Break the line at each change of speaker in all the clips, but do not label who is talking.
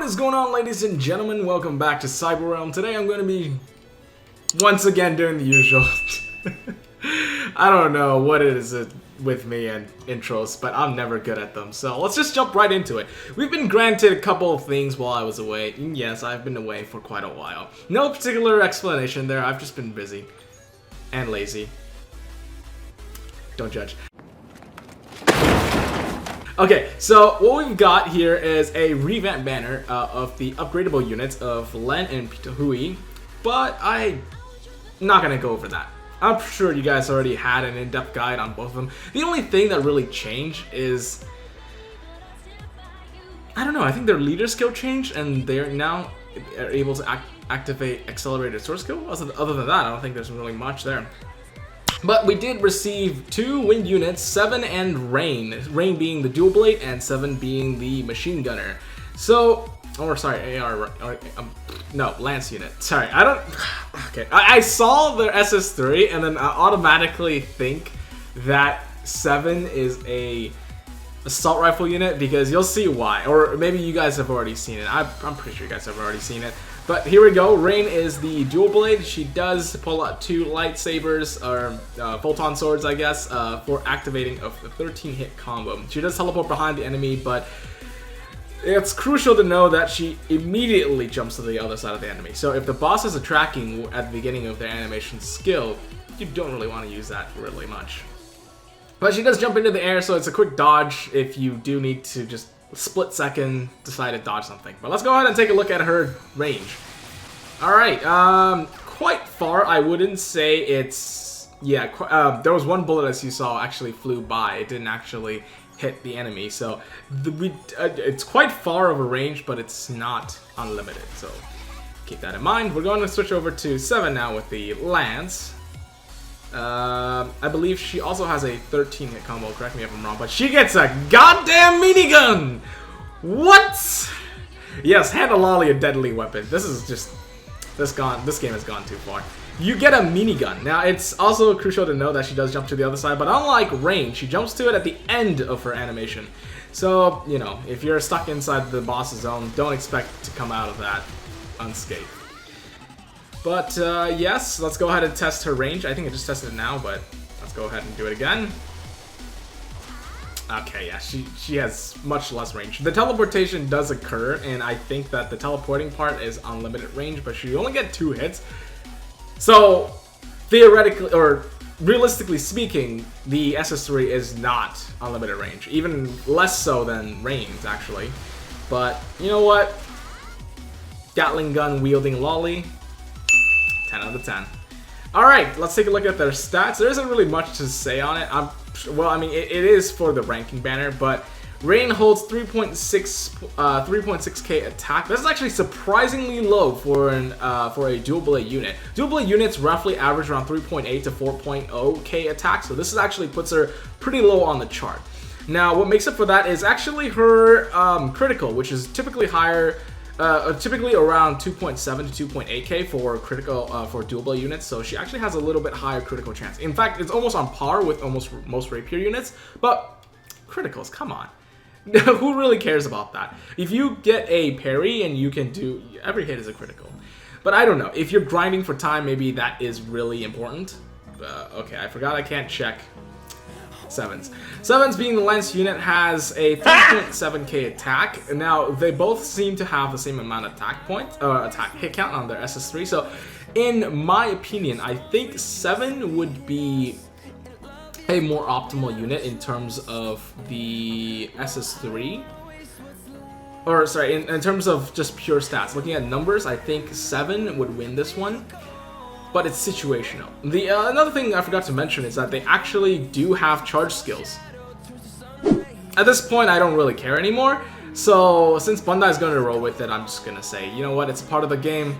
is going on, ladies and gentlemen? Welcome back to Cyber Realm. Today I'm going to be once again doing the usual. I don't know what it is with me and intros, but I'm never good at them. So let's just jump right into it. We've been granted a couple of things while I was away. Yes, I've been away for quite a while. No particular explanation there. I've just been busy and lazy. Don't judge. Okay, so what we've got here is a revamped banner of the upgradable units of Len and Pitahui, but I'm not gonna go over that. I'm sure you guys already had an in-depth guide on both of them. The only thing that really changed is, I don't know, I think their leader skill changed and they're now able to activate accelerated sword skill. Other than that, I don't think there's really much there. But we did receive 2 wind units, 7 and Rain. Rain being the dual blade and 7 being the machine gunner. So, or sorry, no, Lance unit. Sorry, I don't, okay. I saw the SS3 and then I automatically think that 7 is a assault rifle unit because you'll see why. Or maybe you guys have already seen it. I'm pretty sure you guys have already seen it. But here we go. Rain is the dual blade. She does pull out 2 lightsabers, or photon swords, I guess, for activating a 13-hit combo. She does teleport behind the enemy, but it's crucial to know that she immediately jumps to the other side of the enemy. So if the boss is tracking at the beginning of their animation skill, you don't really want to use that really much. But she does jump into the air, so it's a quick dodge if you do need to just split second decide to dodge something. But let's go ahead and take a look at her range. Alright, quite far. I wouldn't say it's, yeah, there was one bullet, as you saw, actually flew by. It didn't actually hit the enemy, so it's quite far of a range, but it's not unlimited, so keep that in mind. We're going to switch over to 7 now with the Lance. I believe she also has a 13-hit combo, correct me if I'm wrong, but she gets a goddamn minigun! What? Yes, hand a lolly a deadly weapon. This is just, this game has gone too far. You get a minigun. Now, it's also crucial to know that she does jump to the other side, but unlike Rain, she jumps to it at the end of her animation. So, you know, if you're stuck inside the boss's zone, don't expect to come out of that unscathed. But yes, let's go ahead and test her range. I think I just tested it now, but let's go ahead and do it again. Okay, yeah, she has much less range. The teleportation does occur, and I think that the teleporting part is unlimited range, but she only get 2 hits. So theoretically, or realistically speaking, the SS3 is not unlimited range. Even less so than Rain's, actually. But you know what? Gatling gun wielding lolly. 10 out of 10. Alright, let's take a look at their stats. There isn't really much to say on it. Well, I mean, it is for the ranking banner, but Rain holds 3.6k attack. This is actually surprisingly low for a dual blade unit. Dual blade units roughly average around 3.8 to 4.0k attack, so this actually puts her pretty low on the chart. Now, what makes up for that is actually her critical, which is typically higher. Typically around 2.7 to 2.8k for critical for dual blade units, so she actually has a little bit higher critical chance. In fact, it's almost on par with most rapier units, but criticals, come on. Who really cares about that? If you get a parry and you can do, every hit is a critical. But I don't know, if you're grinding for time, maybe that is really important. Okay, I forgot I can't check. 7s being the Lance unit has a 3.7k attack. Now they both seem to have the same amount of attack points, attack hit count on their SS3. So in my opinion, I think 7 would be a more optimal unit in terms of the SS3. Or sorry, in terms of just pure stats. Looking at numbers, I think 7 would win this one. But it's situational. Another thing I forgot to mention is that they actually do have charge skills. At this point, I don't really care anymore. So since Bandai is going to roll with it, I'm just going to say, you know what, it's part of the game.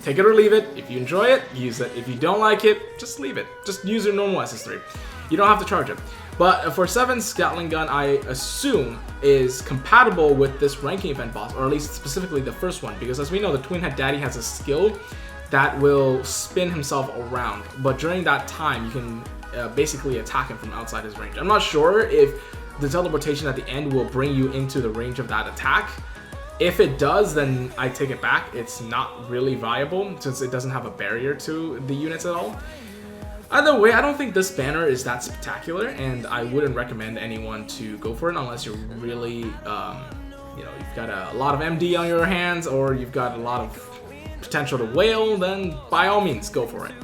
Take it or leave it. If you enjoy it, use it. If you don't like it, just leave it. Just use your normal SS3. You don't have to charge it. But for 7's Gatling gun, I assume is compatible with this ranking event boss, or at least specifically the first one, because as we know, the Twin Head Daddy has a skill that will spin himself around, but during that time you can basically attack him from outside his range. I'm not sure if the teleportation at the end will bring you into the range of that attack. If it does, then I take it back. It's not really viable since it doesn't have a barrier to the units at all. Either way, I don't think this banner is that spectacular, and I wouldn't recommend anyone to go for it unless you're really, you know, you've got a lot of MD on your hands or you've got a lot of potential to whale, then by all means go for it.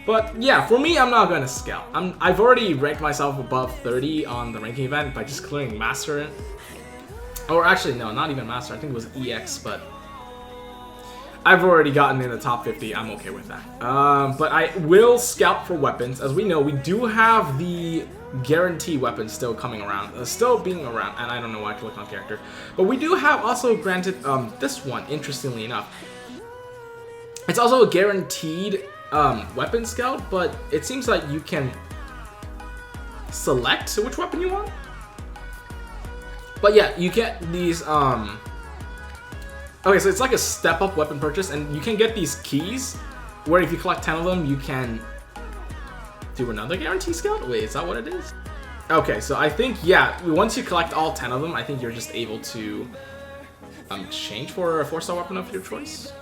But yeah, for me, I'm not going to scout. I've already ranked myself above 30 on the ranking event by just clearing Master. Or actually, no, not even Master. I think it was EX, but I've already gotten in the top 50. I'm okay with that. But I will scout for weapons. As we know, we do have the guarantee weapons still coming around, still being around, and I don't know why I clicked on character. But we do have also granted this one, interestingly enough. It's also a guaranteed weapon scout, but it seems like you can select which weapon you want. But yeah, you get these, okay, so it's like a step-up weapon purchase, and you can get these keys, where if you collect 10 of them, you can do another guarantee scout? Wait, is that what it is? Okay, so I think, yeah, once you collect all 10 of them, I think you're just able to exchange for a 4-star weapon of your choice.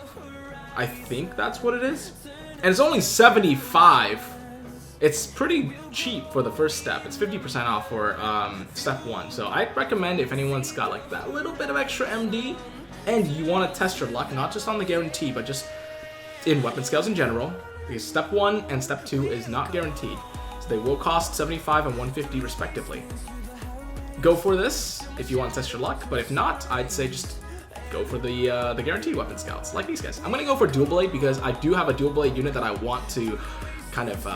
I think that's what it is. And it's only 75. It's pretty cheap for the first step. It's 50% off for step 1. So I'd recommend if anyone's got like that little bit of extra MD and you want to test your luck, not just on the guarantee, but just in weapon scouts in general, because step 1 and step 2 is not guaranteed. So they will cost 75 and 150 respectively. Go for this if you want to test your luck, but if not, I'd say just go for the guaranteed weapon scouts, like these guys. I'm going to go for dual blade because I do have a dual blade unit that I want to kind of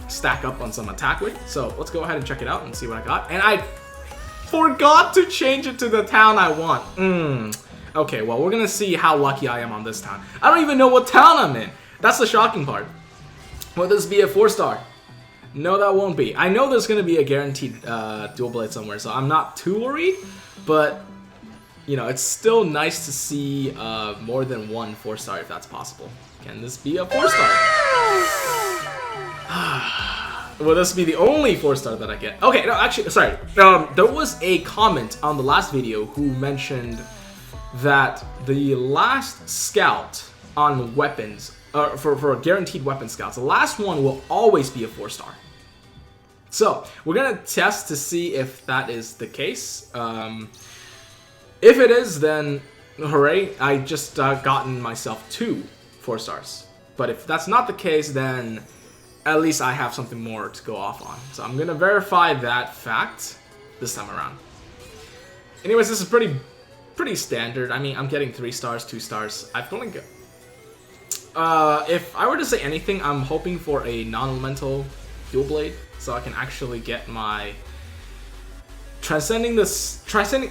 stack up on some attack with. So let's go ahead and check it out and see what I got. And I forgot to change it to the town I want. Okay, well, we're going to see how lucky I am on this town. I don't even know what town I'm in. That's the shocking part. Will this be a 4-star? No, that won't be. I know there's going to be a guaranteed dual blade somewhere, so I'm not too worried. But, you know, it's still nice to see more than one 4-star if that's possible. Can this be a 4-star? Will this be the only 4-star that I get? Okay, no, actually, sorry. There was a comment on the last video who mentioned that the last scout on weapons, for guaranteed weapon scouts, the last one will always be a 4-star. So, we're going to test to see if that is the case. If it is, then hooray, I just gotten myself 2 4-stars. But if that's not the case, then at least I have something more to go off on. So I'm going to verify that fact this time around. Anyways, this is pretty standard. I mean, I'm getting 3 stars, 2 stars. I've only got... if I were to say anything, I'm hoping for a non-elemental dual blade, so I can actually get my transcending the system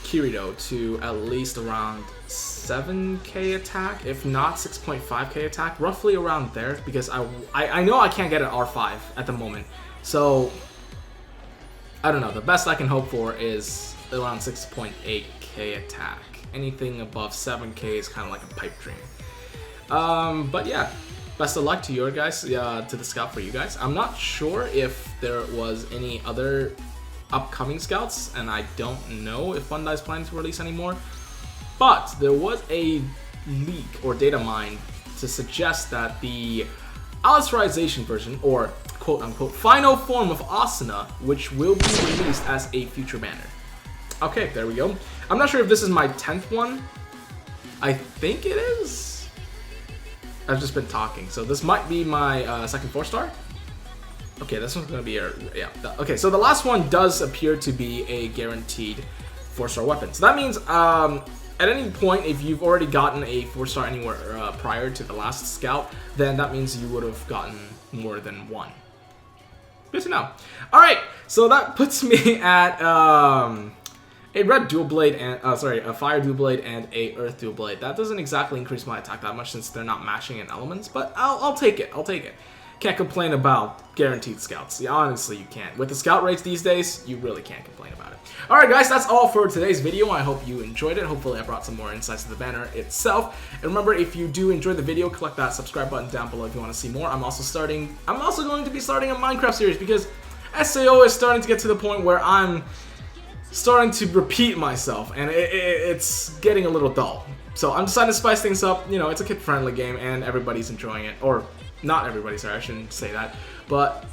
Kirito to at least around 7k attack, if not 6.5k attack, roughly around there, because I know I can't get an R5 at the moment, so I don't know, the best I can hope for is around 6.8k attack. Anything above 7k is kind of like a pipe dream. But yeah, best of luck to your guys, to the scout for you guys. I'm not sure if there was any other upcoming scouts, and I don't know if Bandai's planning to release any more. But there was a leak or data mine to suggest that the Alistarization version, or quote-unquote final form of Asuna, which will be released as a future banner. Okay, there we go. I'm not sure if this is my 10th one. I think it is. I've just been talking, so this might be my second 4-star. Okay, this one's gonna be a, yeah. Okay, so the last one does appear to be a guaranteed 4-star weapon. So that means at any point, if you've already gotten a 4-star anywhere prior to the last scout, then that means you would have gotten more than 1. Good to know. All right, so that puts me at a red dual blade and a fire dual blade and a earth dual blade. That doesn't exactly increase my attack that much since they're not matching in elements, but I'll take it. I'll take it. Can't complain about guaranteed scouts. Yeah, honestly, you can't. With the scout rates these days, you really can't complain about it. All right, guys, that's all for today's video. I hope you enjoyed it. Hopefully, I brought some more insights to the banner itself. And remember, if you do enjoy the video, click that subscribe button down below if you want to see more. I'm also going to be starting a Minecraft series because SAO is starting to get to the point where I'm starting to repeat myself, and it's getting a little dull. So I'm deciding to spice things up. You know, it's a kid-friendly game, and everybody's enjoying it. Or, not everybody, sorry, I shouldn't say that. But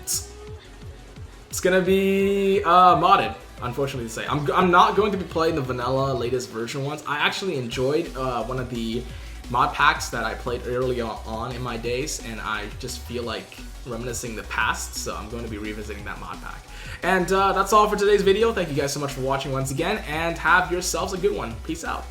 it's gonna be modded, unfortunately to say. I'm not going to be playing the vanilla latest version ones. I actually enjoyed one of the mod packs that I played early on in my days, and I just feel like reminiscing the past, so I'm going to be revisiting that mod pack. And that's all for today's video. Thank you guys so much for watching once again, and have yourselves a good one. Peace out.